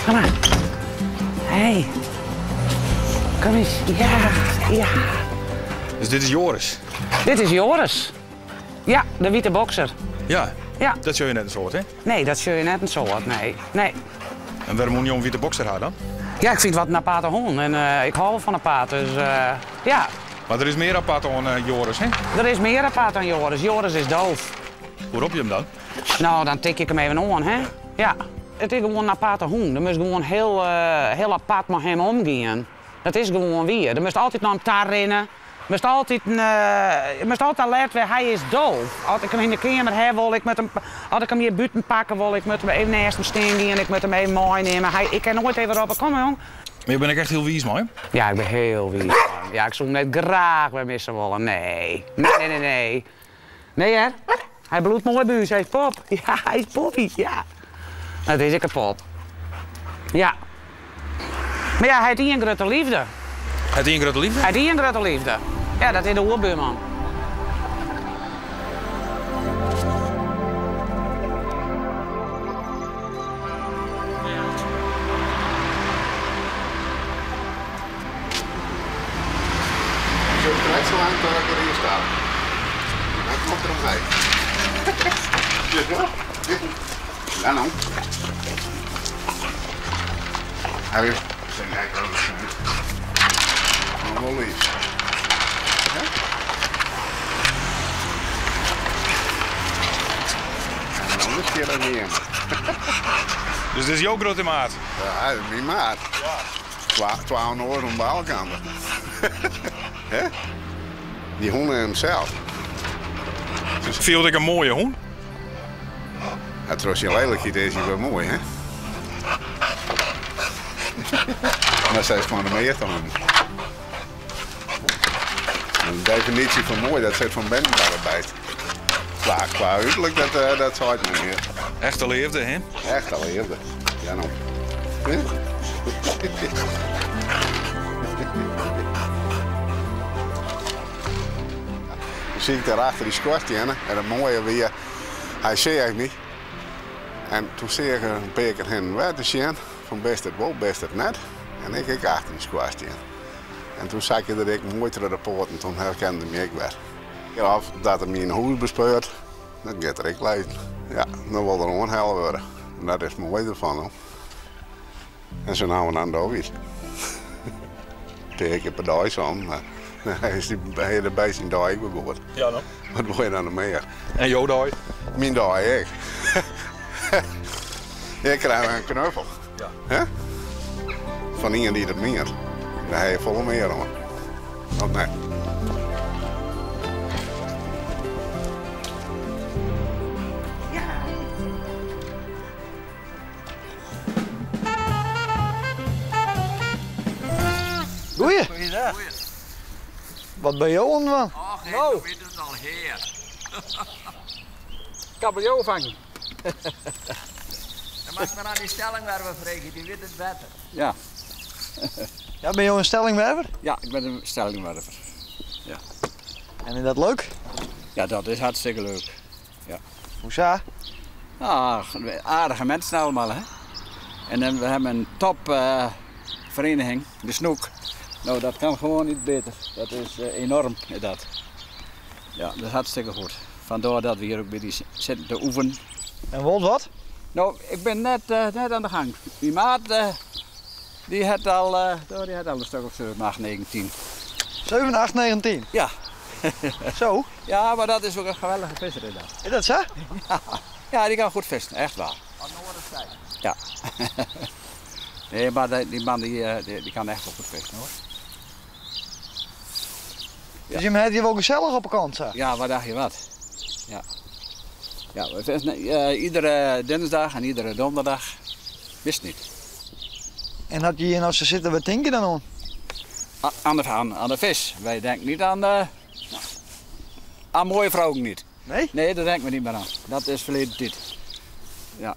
Kom maar. Hey. Kom eens. Ja, ja. Dus dit is Joris? Dit is Joris. Ja, de witte bokser. Ja? Ja. Dat zul je net een soort, hè? Nee, dat zul je net een soort, nee. Nee. En waarom moet je een witte bokser hebben dan? Ja, ik vind wat een aparte hond en ik hou wel van apart, dus ja. Maar er is meer apart dan Joris, hè? Er is meer apart dan Joris. Joris is doof. Hoe roep je hem dan? Nou, dan tik ik hem even aan, hè. Ja. Het is gewoon een aparte hond. Je moet gewoon heel apart met hem omgaan. Dat is gewoon weer. Je moet altijd naar hem daar rennen. Je moet altijd laten, hij is doof. Als ik hem in de kamer heb, als ik hem hier buiten pakken, wil ik met hem even naast hem staan en ik moet hem even mooi nemen. Ik kan nooit even op. Kom jong. Maar je bent echt heel wies, man. Ja, ik ben heel wies. Ja, ik zou hem net graag bij missen willen. Nee. Nee. Nee, hè? Hij bloedt mooi buis. Hij is pop. Ja, hij is poppie. Ja. Dat is ik een pop. Ja. Maar ja, hij heeft een grote liefde. Het een grote liefde? Hij heeft een grote liefde. Ja, dat is de oerbuurman. Zo krijgt zo lang dat ik er hier sta. Dan komt er omheen. Ja, nou. Hij is zijn nek ook zijn. Nog wel lief. En dan is hij er niet in. Dus dit is jouw grote maat? Ja, dat is mijn maat. 12 oren om de kanten. Hè? Die honden hemzelf. Viel ik een mooie hond? Het was je lelijkheid is hij wel mooi, hè? Maar zij is gewoon een meertoon. Een definitie van mooi, dat zit van Bendenbarrebijt. Qua uiterlijk, dat zou het niet meer. Echte liefde, hè? Echt al eerder. Ja, nou. Dan zie ik daar achter die squashtienen en het mooie weer, hij zegt me. En toen zie ik een paar keer hen weg te zien, van best het wel, best het net. En ik kijk achter die squashtien. En toen zag je dat ik mooi terug de poort en toen herkende me ik weer. Ja, of dat er me een huis bespeurt, dan gaat er ik leid. Ja, dan wil er onheil worden. En dat is mooi ervan. Hoor. En zo nou aan de weer. Tegen per dag zo, maar hij is die hele beest in dag begoord. Ja, dan. Wat wil je dan nog meer? En jouw dooi? Mijn dag, ik. Ik krijg een knuffel. Ja. Hè? Van iemand die het meer. Daar heb je volle meer hoor. Of nee? Goeie. Goeiedag. Wat ben je on van? Och, ik Nou. weet het al heer. Kabeljauw vangen. Dan mag maar aan die stelling waar we vregen, die weet het beter. Ja, Ja, ben je een stellingwerver? ja, ik ben een stellingwerver. En is dat leuk? Ja, dat is hartstikke leuk. Hoezo? Ah, aardige mensen allemaal, hè. En dan, we hebben een top vereniging, de Snoek. Nou, dat kan gewoon niet beter. Dat is enorm, dat. Ja, dat is hartstikke goed. Vandaar dat we hier ook bij die zitten te oefenen. En wat? Nou, ik ben net aan de gang. Die maat, die had al een stuk of 7, 8, 9, 10. 7, 8, 9, 10. Ja. Zo? Ja, maar dat is ook een geweldige visser in dat. Is dat zo? Ja, die kan goed vissen, echt waar. Aan Noorderzijde. Ja. Nee, maar die man die kan echt wel goed vissen hoor. Dus je hebt hier wel gezellig op een kant, zo? Ja, wat dacht je wat? Ja. Ja, we vissen iedere dinsdag en iedere donderdag. Wist niet. En had je hier nou zo zitten, wat denk je dan aan? Aan de vis. Wij denken niet aan mooie vrouwen niet. Nee? Nee, daar denken we niet meer aan. Dat is verleden tijd. Ja.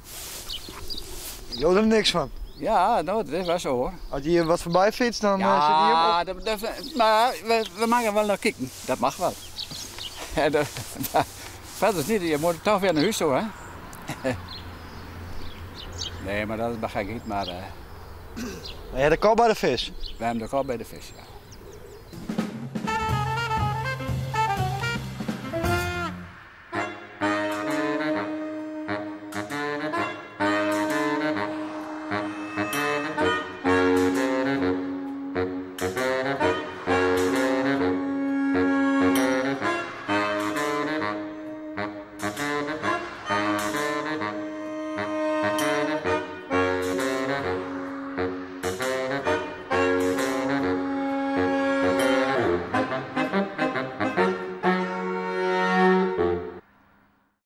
Je hoort er niks van. Ja, nou, dat is wel zo hoor. Als je hier wat voorbij fietst, dan zit je Ja, hier op. maar we mogen wel naar kijken. Dat mag wel. Verder is niet, je moet toch weer naar huis toe, hè? Nee, maar dat is begrijp ik niet, maar Maar je hebt de kop bij de vis. we hebben de kop bij de vis, ja.